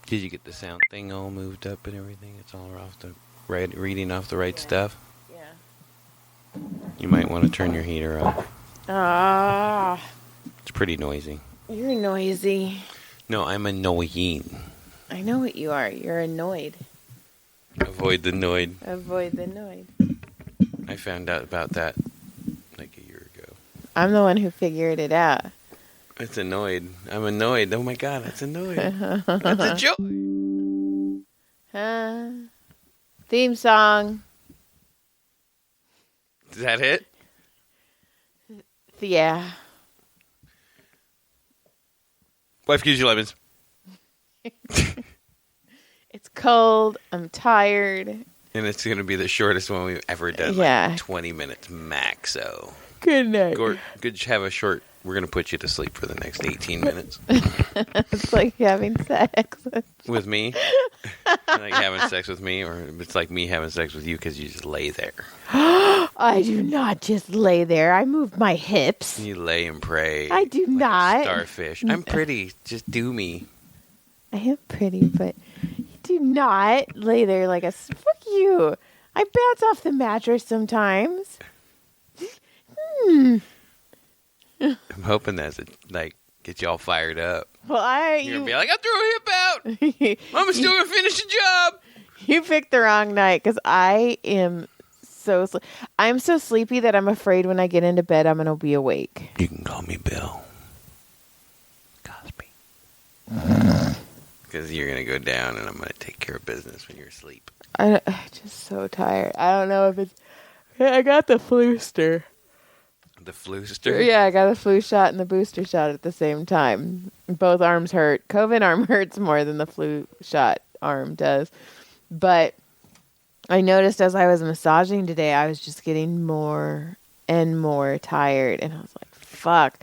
Did you get the sound thing all moved up and everything? It's all off the right, reading off the right stuff. Yeah. You might want to turn your heater off. Ah, It's pretty noisy. you're noisy. No, I'm annoying. I know what you are. You're annoyed. Avoid the noid. Avoid the noise. I found out about that like a year ago. I'm the one who figured it out. It's annoyed. I'm annoyed. Oh my god, that's annoyed. That's a joke. Theme song. Is that it? Yeah. Wife gives you lemons. It's cold. I'm tired. And it's going to be the shortest one we've ever done. Yeah. Like 20 minutes max. So Good night. good. Have a short. We're going to put you to sleep for the next 18 minutes. It's like having sex. With me? Like having sex with me? Or it's like me having sex with you because you just lay there. I do not just lay there. I move my hips. You lay and pray. I do like not. A starfish. I'm pretty. Just do me. I am pretty, but you do not lay there like a... Fuck you. I bounce off the mattress sometimes. I'm hoping that's get you all fired up. Well, You're going to be like, I threw a hip out. I'm still going to finish the job. You picked the wrong night because I am I'm so sleepy that I'm afraid when I get into bed I'm going to be awake. You can call me Bill Cosby. Because you're going to go down and I'm going to take care of business when you're asleep. I'm just so tired. I don't know if it's... I got the fluster. The fluster? Yeah, I got the flu shot and the booster shot at the same time. Both arms hurt. COVID arm hurts more than the flu shot arm does. But I noticed as I was massaging today, I was just getting more and more tired. And I was like, fuck.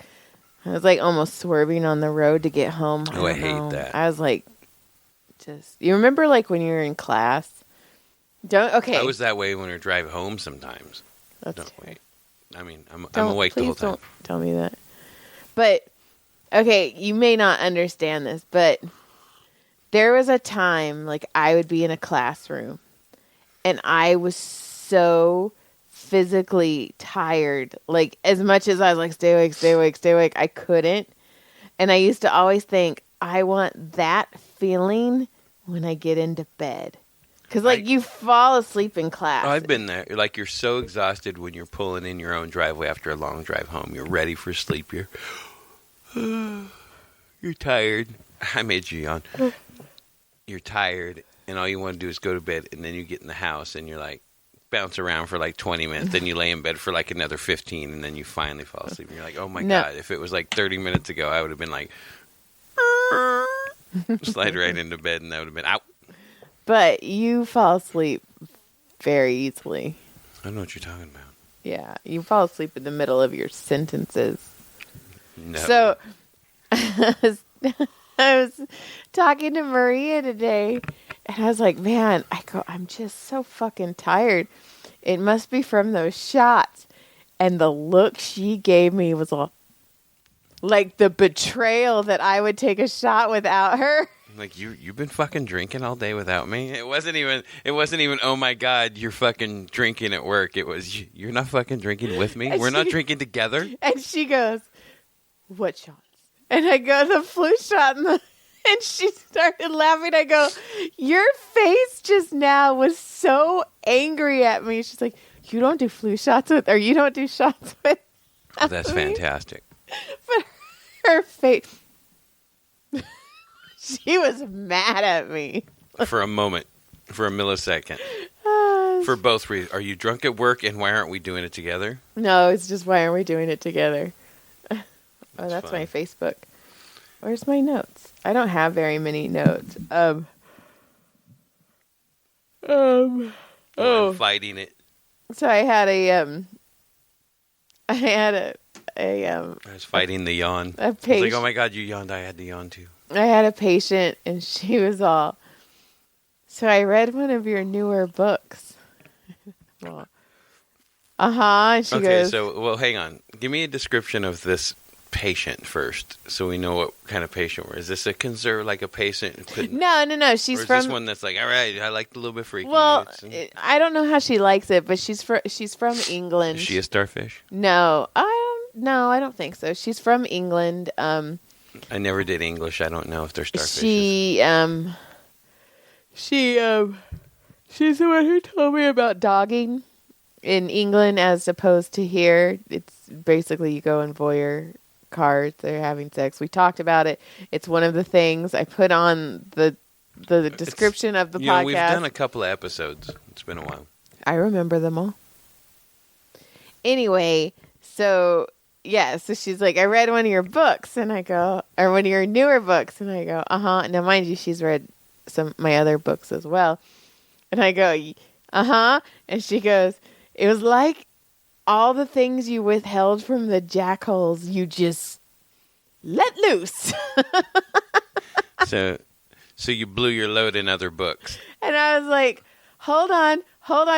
I was like almost swerving on the road to get home. I hate that. I was like, you remember like when you were in class? Okay. I was that way when we drive home sometimes. That's wait. I mean, I'm awake the whole time. Don't tell me that. But, okay, you may not understand this, but there was a time, like, I would be in a classroom, and I was so physically tired. Like, as much as I was like, stay awake, stay awake, stay awake, I couldn't. And I used to always think, I want that feeling when I get into bed. Because, like, you fall asleep in class. I've been there. Like, you're so exhausted when you're pulling in your own driveway after a long drive home. You're ready for sleep. You're tired. I made you yawn. You're tired, and all you want to do is go to bed, and then you get in the house, and you're, like, bounce around for, like, 20 minutes. Then you lay in bed for, like, another 15, and then you finally fall asleep. And you're like, oh, my God. If it was, like, 30 minutes ago, I would have been like, slide right into bed, and that would have been out. But you fall asleep very easily. I don't know what you're talking about. Yeah, you fall asleep in the middle of your sentences. No. So, I was talking to Maria today, and I was like, man, I'm just so fucking tired. It must be from those shots. And the look she gave me was like the betrayal that I would take a shot without her. Like, you've been fucking drinking all day without me? It wasn't even, oh my God, you're fucking drinking at work. It was, you're not fucking drinking with me? We're not drinking together? And she goes, what shots? And I go, the flu shot. And she started laughing. I go, your face just now was so angry at me. She's like, you don't do flu shots with, or you don't do shots with. Oh, that's fantastic. But her face... She was mad at me. For a moment. For a millisecond. For both reasons. Are you drunk at work, and why aren't we doing it together? No, it's just why aren't we doing it together? That's my Facebook. Where's my notes? I don't have very many notes. I'm fighting it. So I had I was fighting the yawn. I was like, oh my God, you yawned. I had to yawn too. I had a patient, and she was all, so I read one of your newer books. Well, and she goes, well, hang on. Give me a description of this patient first, so we know what kind of patient we're. Is this a patient? No. She's or is from this one that's like, all right, I like a little bit freaky. Well, I don't know how she likes it, but she's from England. Is she a starfish? No, I don't think so. She's from England. I never did English. I don't know if they're starfishes. She's the one who told me about dogging in England as opposed to here. It's basically you go in voyeur cars. They're having sex. We talked about it. It's one of the things I put on the description of the podcast. We've done a couple of episodes. It's been a while. I remember them all. Anyway, so she's like, I read one of your books, and I go, or one of your newer books, and I go, uh-huh. Now, mind you, she's read some of my other books as well. And I go, uh-huh. And she goes, it was like all the things you withheld from the jackals, you just let loose. So you blew your load in other books. And I was like, hold on.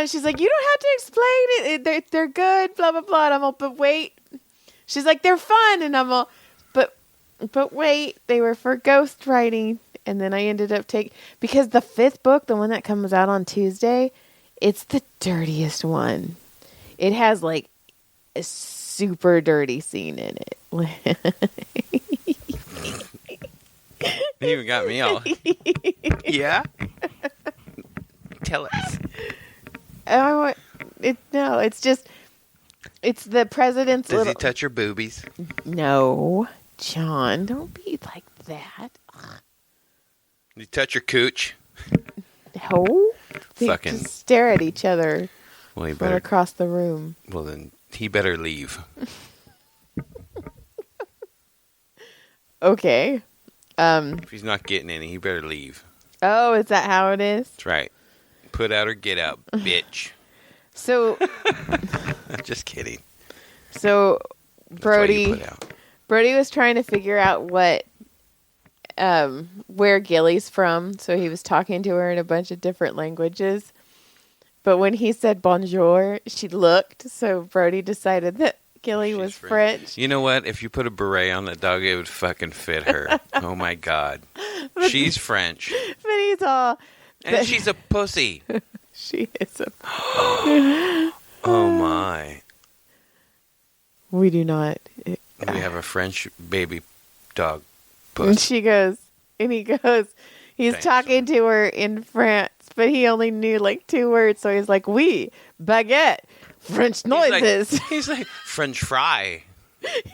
She's like, you don't have to explain it. They're good, blah, blah, blah. And I'm all, but wait. She's like, they're fun. And I'm all, but wait, they were for ghost writing. And then I ended up because the 5th book, the one that comes out on Tuesday, it's the dirtiest one. It has like a super dirty scene in it. You even got me all. Yeah? Tell us. It's just, it's the president's Does he touch your boobies? No, John, don't be like that. Did he touch your cooch? No. They Fucking just stare at each other from across the room. Well, then he better leave. Okay. If he's not getting any, he better leave. Oh, is that how it is? That's right. Put out or get out, bitch. So, just kidding. So, Brody was trying to figure out where Gilly's from. So he was talking to her in a bunch of different languages. But when he said bonjour, she looked. So Brody decided that Gilly was French. You know what? If you put a beret on that dog, it would fucking fit her. Oh my God. She's French. But he's all... And she's a pussy. She is a... Oh my. We do not... We have a French baby dog. Puss. And he goes, he's talking to her in France, but he only knew like 2 words. So he's like, oui, baguette, French noises. He's like French fry.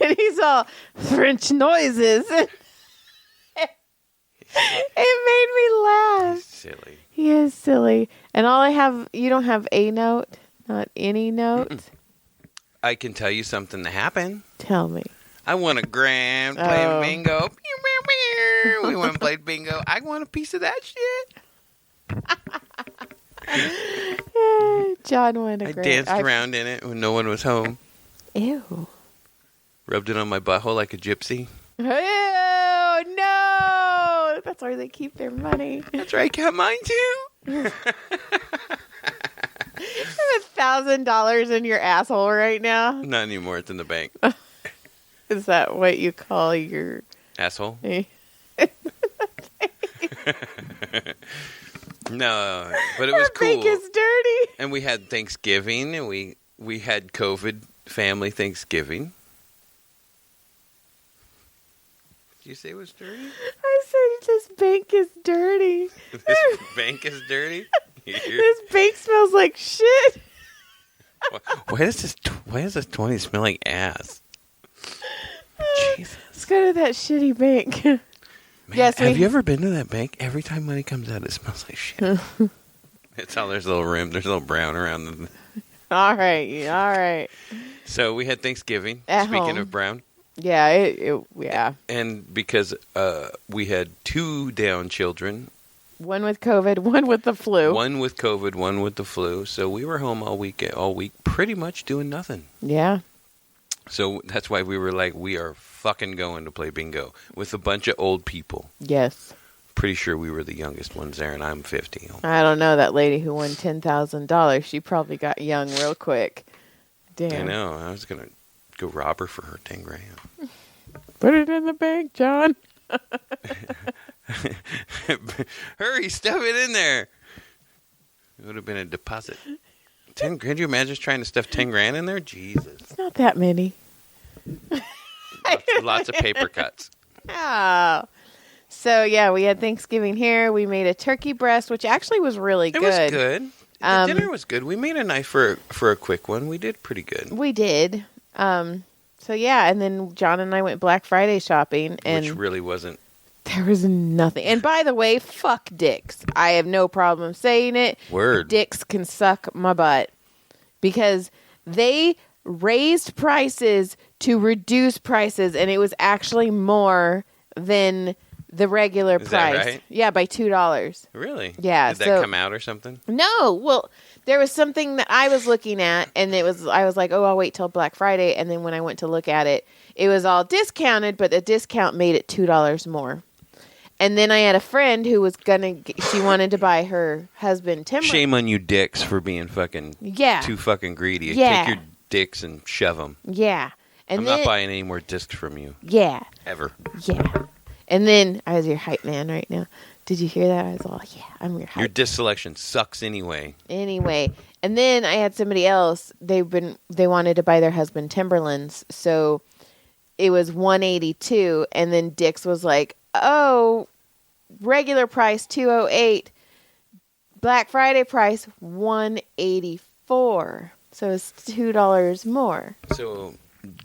And he's all, French noises. It made me laugh. He's silly. He is silly. And you don't have a note, not any note. Mm-mm. I can tell you something that happened. Tell me. I won a grand playing bingo. We went and played bingo. I want a piece of that shit. John won a grand. I danced around in it when no one was home. Ew. Rubbed it on my butthole like a gypsy. Ew, no! That's where they keep their money. That's right, got mine too. You have $1,000 in your asshole right now? Not anymore. It's in the bank. Is that what you call your... asshole? No, but it was cool. Bank is dirty. And we had Thanksgiving, and we had COVID family Thanksgiving. Did you say it was dirty? I said this bank is dirty. This bank is dirty? This bank smells like shit. Why does this 20 smell like ass? Jesus. Let's go to that shitty bank. Man, yes, have you ever been to that bank? Every time money comes out, it smells like shit. It's all there's a little rim. There's a little brown around the... All right. So we had Thanksgiving. At speaking home. of brown. Yeah, yeah. And because we had 2 down children. One with COVID, one with the flu. One with COVID, one with the flu. So we were home all week, pretty much doing nothing. Yeah. So that's why we were like, we are fucking going to play bingo with a bunch of old people. Yes. Pretty sure we were the youngest ones there, and I'm 50. I don't know. That lady who won $10,000, she probably got young real quick. Damn. I know. I was going to go rob her for her 10 grand. Put it in the bank, John. Hurry, stuff it in there. It would have been a deposit. 10 grand? Could you imagine trying to stuff 10 grand in there? Jesus. It's not that many. Lots of paper cuts. Oh. So, yeah, we had Thanksgiving here. We made a turkey breast, which actually was really good. It was good. The dinner was good. We made a knife for a quick one. We did pretty good. We did. So, yeah, and then John and I went Black Friday shopping. And which really wasn't. There was nothing. And by the way, fuck Dick's. I have no problem saying it. Word. Dick's can suck my butt. Because they raised prices to reduce prices, and it was actually more than the regular price. That right? Yeah, by $2. Really? Yeah. Did that come out or something? No. Well, there was something that I was looking at, and I was like, oh, I'll wait till Black Friday. And then when I went to look at it, it was all discounted, but the discount made it $2 more. And then I had a friend who was she wanted to buy her husband timber. Shame on you dicks for being fucking too fucking greedy. Yeah. Take your dicks and shove them. Yeah. And I'm not buying any more discs from you. Yeah. Ever. Yeah. And then I was your hype man right now. Did you hear that? I was all, yeah, I'm your hype. Your disc selection sucks anyway. And then I had somebody else. They wanted to buy their husband Timberlands, so it was $182, and then Dick's was like, oh, regular price $208, Black Friday price $184, so it's $2 more. So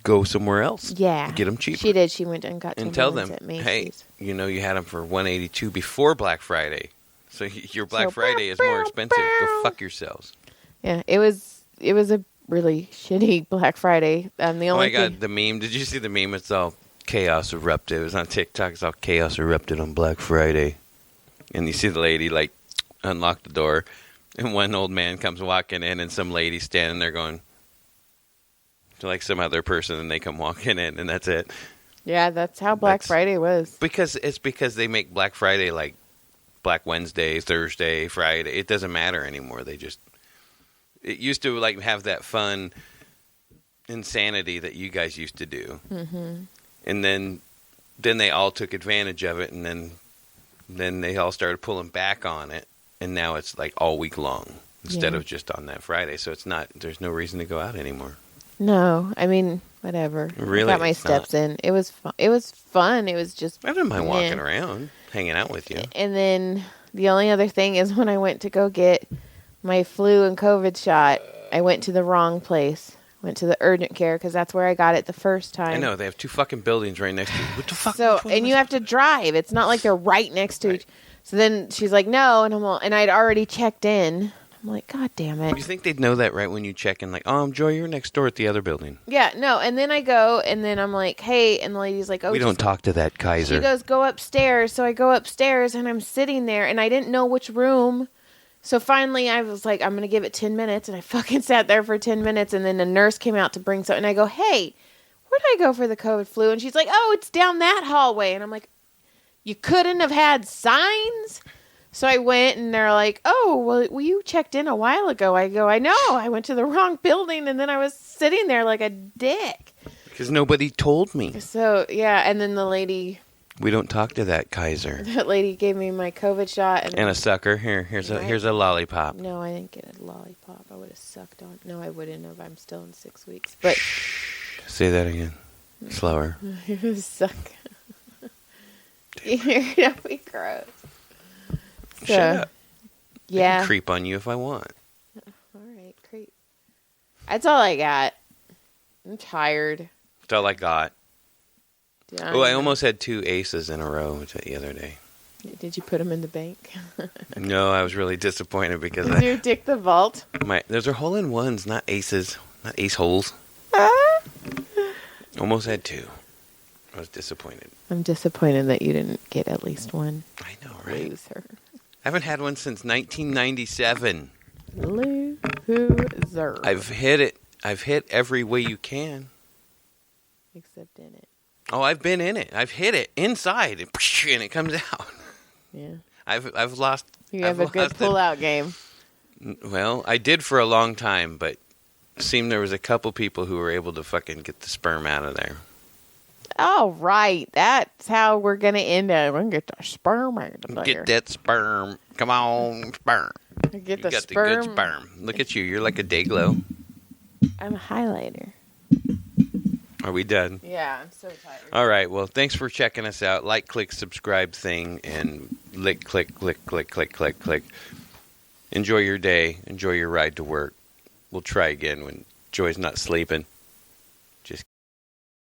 go somewhere else. Yeah, get them cheaper. She did. She went and got and tell them, at Macy's. hey, you had them for $182 before Black Friday, so your Black Friday is more expensive. Go fuck yourselves. Yeah, it was a really shitty Black Friday. The only oh my god, the meme! Did you see the meme? It's all chaos erupted. It was on TikTok. It's all chaos erupted on Black Friday, and you see the lady like unlock the door, and one old man comes walking in, and some lady standing there going to like some other person, and they come walking in, and that's it. Yeah, that's how Black Friday was. Because they make Black Friday like Black Wednesday, Thursday, Friday. It doesn't matter anymore. It used to like have that fun insanity that you guys used to do, and then they all took advantage of it, and then they all started pulling back on it, and now it's like all week long instead of just on that Friday. So it's not. There's no reason to go out anymore. No, I mean whatever. Really, I got my steps in. It was fun. It was fun. It was just. I didn't mind walking around, hanging out with you. And then the only other thing is when I went to go get my flu and COVID shot, I went to the wrong place. Went to the urgent care because that's where I got it the first time. I know. They have two fucking buildings right next to you. What the fuck? So, and you have to drive. It's not like they're right next to each. So then she's like, no. And I'd already checked in. I'm like, God damn it. You think they'd know that right when you check in? Like, Joy, you're next door at the other building. Yeah, no. And then I go, and then I'm like, hey. And the lady's like, oh. We don't talk to that Kaiser. She goes, go upstairs. So I go upstairs, and I'm sitting there, and I didn't know which room. So finally, I was like, I'm going to give it 10 minutes. And I fucking sat there for 10 minutes. And then the nurse came out to bring something. And I go, hey, where did I go for the COVID flu? And she's like, oh, it's down that hallway. And I'm like, you couldn't have had signs? So I went, and they're like, oh, well, you checked in a while ago. I go, I know. I went to the wrong building. And then I was sitting there like a dick. Because nobody told me. So, yeah. And then the lady... We don't talk to that Kaiser. That lady gave me my COVID shot. And a sucker. Here's a lollipop. No, I didn't get a lollipop. I would have sucked on. No, I wouldn't have. I'm still in 6 weeks. But say that again. Slower. It was suck. Don't be gross. So, shut up. Yeah. I can creep on you if I want. All right, creep. That's all I got. I'm tired. That's all I got. Yeah, I almost had 2 aces in a row the other day. Did you put them in the bank? No, I was really disappointed because Did you dick the vault? Those are hole-in-ones, not aces, not ace holes. Almost had 2. I was disappointed. I'm disappointed that you didn't get at least one. I know, right? Loser. I haven't had one since 1997. Loser. I've hit it. I've hit every way you can. Except in it. Oh, I've been in it. I've hit it inside, and it comes out. Yeah. I've lost. You have a good pull-out game. Well, I did for a long time, but it seemed there was a couple people who were able to fucking get the sperm out of there. All right. That's how we're going to end it. We're going to get the sperm out of there. Get that sperm. Come on, sperm. Get You the got sperm. the good sperm. Look at you. You're like a day glow. I'm a highlighter. Are we done? Yeah, I'm so tired. All right. Well, thanks for checking us out. Like, click, subscribe thing, and click, click, click, click, click, click, click. Enjoy your day. Enjoy your ride to work. We'll try again when Joy's not sleeping.